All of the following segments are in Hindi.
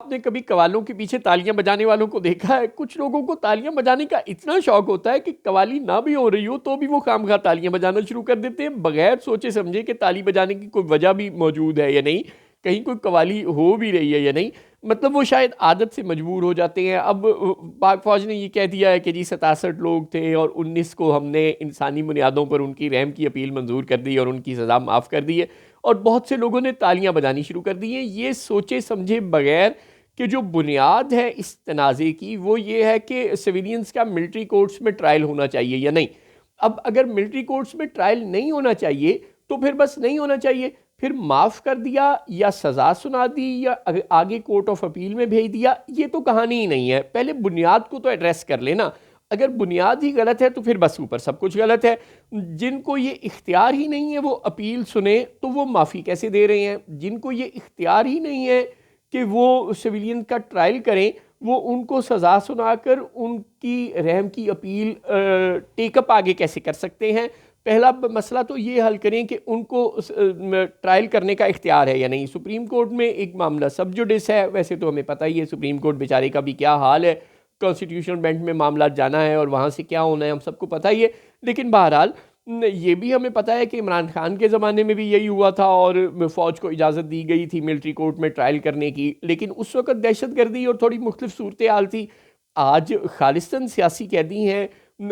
आपने कभी कव्वालों के पीछे तालियां बजाने वालों को देखा है? कुछ लोगों को तालियां बजाने का इतना शौक होता है कि कव्वाली ना भी हो रही हो तो भी वो खामखा तालियां बजाना शुरू कर देते हैं, बगैर सोचे समझे कि ताली बजाने की कोई वजह भी मौजूद है या नहीं, कहीं कोई कव्वाली हो भी रही है या नहीं। मतलब वो शायद आदत से मजबूर हो जाते हैं। अब पाक फौज ने ये कह दिया है कि जी 67 लोग थे और 19 को हमने इंसानी बुनियादों पर उनकी रहम की अपील मंजूर कर दी और उनकी सज़ा माफ़ कर दी है, और बहुत से लोगों ने तालियां बजानी शुरू कर दी हैं ये सोचे समझे बगैर कि जो बुनियाद है इस तनाज़े की वो ये है कि सिविलियंस का मिलिट्री कोर्ट्स में ट्रायल होना चाहिए या नहीं। अब अगर मिलिट्री कोर्ट्स में ट्रायल नहीं होना चाहिए तो फिर बस नहीं होना चाहिए, फिर माफ़ कर दिया या सज़ा सुना दी या आगे कोर्ट ऑफ अपील में भेज दिया, ये तो कहानी ही नहीं है। पहले बुनियाद को तो एड्रेस कर लेना। अगर बुनियाद ही गलत है तो फिर बस ऊपर सब कुछ गलत है। जिनको ये इख्तियार ही नहीं है वो अपील सुने तो वो माफ़ी कैसे दे रहे हैं? जिनको ये इख्तियार ही नहीं है कि वो सिविलियन का ट्रायल करें, वो उनको सज़ा सुनाकर उनकी रहम की अपील टेकअप आगे कैसे कर सकते हैं? पहला मसला तो ये हल करें कि उनको ट्रायल करने का इख्तियार है या नहीं। सुप्रीम कोर्ट में एक मामला सब जुडिस है, वैसे तो हमें पता ही है सुप्रीम कोर्ट बेचारे का भी क्या हाल है, कॉन्स्टिट्यूशनल बेंच में मामला जाना है और वहाँ से क्या होना है हम सबको पता ही है। लेकिन बहरहाल ये भी हमें पता है कि इमरान खान के ज़माने में भी यही हुआ था और फ़ौज को इजाज़त दी गई थी मिलिट्री कोर्ट में ट्रायल करने की, लेकिन उस वक़्त दहशतगर्दी और थोड़ी मुख्तलिफ सूरत हाल थी। आज खालिस्तान सियासी कैदी हैं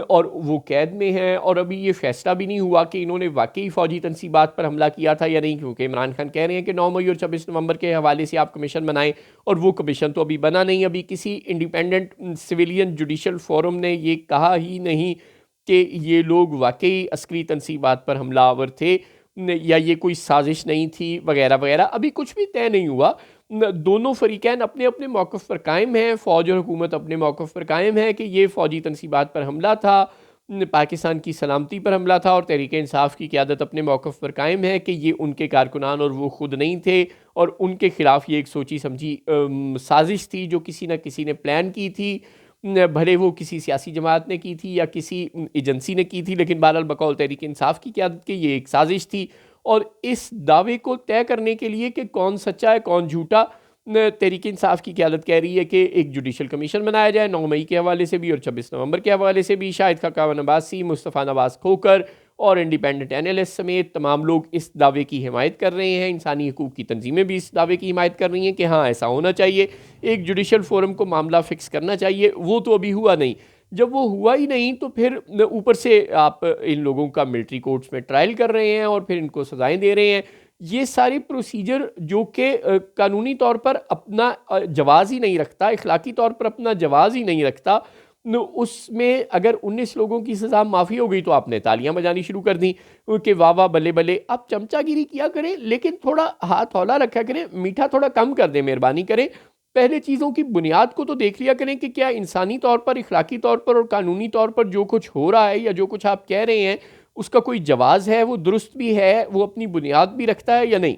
और वो कैद में हैं और अभी ये फैसला भी नहीं हुआ कि इन्होंने वाकई फ़ौजी तनसीबात पर हमला किया था या नहीं, क्योंकि इमरान खान कह रहे हैं कि 9 मई और 26 नवंबर के हवाले से आप कमीशन बनाएं, और वो कमीशन तो अभी बना नहीं। अभी किसी इंडिपेंडेंट सिविलियन जुडिशल फोरम ने ये कहा ही नहीं कि ये लोग वाकई अस्करी तनसीबात पर हमलावर थे या ये कोई साजिश नहीं थी वगैरह वगैरह, अभी कुछ भी तय नहीं हुआ। दोनों फरीकैन अपने अपने मौक़िफ़ पर कायम हैं, फ़ौज और हुकूमत अपने मौक़िफ़ पर कायम है कि ये फ़ौजी तनसीबात पर हमला था, पाकिस्तान की सलामती पर हमला था, और तहरीक इंसाफ की क़यादत अपने मौक़िफ़ पर कायम है कि ये उनके कारकुनान और वो ख़ुद नहीं थे, और उनके ख़िलाफ़ ये एक सोची समझी साजिश थी जो किसी न किसी ने प्लान की थी। भले वो किसी सियासी जमात ने की थी या किसी एजेंसी ने की थी, लेकिन बहरहाल बकौल तहरीक इंसाफ की क़यादत की ये एक साजिश थी। और इस दावे को तय करने के लिए कि कौन सच्चा है कौन झूठा, तहरीक इंसाफ की क़यादत कह रही है कि एक जुडिशल कमीशन बनाया जाए 9 मई के हवाले से भी और 26 नवंबर के हवाले से भी। शाहिद खाकान अब्बासी, मुस्तफ़ा नवाज़ खोकर और इंडिपेंडेंट एनालिस्ट समेत तमाम लोग इस दावे की हिमायत कर रहे हैं। इंसानी हकूक़ की तंजीमें भी इस दावे की हिमायत कर रही हैं कि हाँ ऐसा होना चाहिए, एक जुडिशल फोरम को मामला फ़िक्स करना चाहिए। वो तो अभी हुआ नहीं। जब वो हुआ ही नहीं तो फिर ऊपर से आप इन लोगों का मिलिट्री कोर्ट्स में ट्रायल कर रहे हैं और फिर इनको सज़ाएं दे रहे हैं। ये सारी प्रोसीजर जो कि कानूनी तौर पर अपना जवाज़ ही नहीं रखता, इखलाकी तौर पर अपना जवाज़ ही नहीं रखता, उसमें अगर 19 लोगों की सज़ा माफ़ी हो गई तो आपने तालियां बजानी शुरू कर दी कि वाह वाह बल्ले बल्ले। आप चमचागिरी किया करें लेकिन थोड़ा हाथ हौला रखा करें, मीठा थोड़ा कम कर दें, मेहरबानी करें। पहले चीज़ों की बुनियाद को तो देख लिया करें कि क्या इंसानी तौर पर, इखलाकी तौर पर और कानूनी तौर पर जो कुछ हो रहा है या जो कुछ आप कह रहे हैं उसका कोई जवाज़ है, वो दुरुस्त भी है, वो अपनी बुनियाद भी रखता है या नहीं।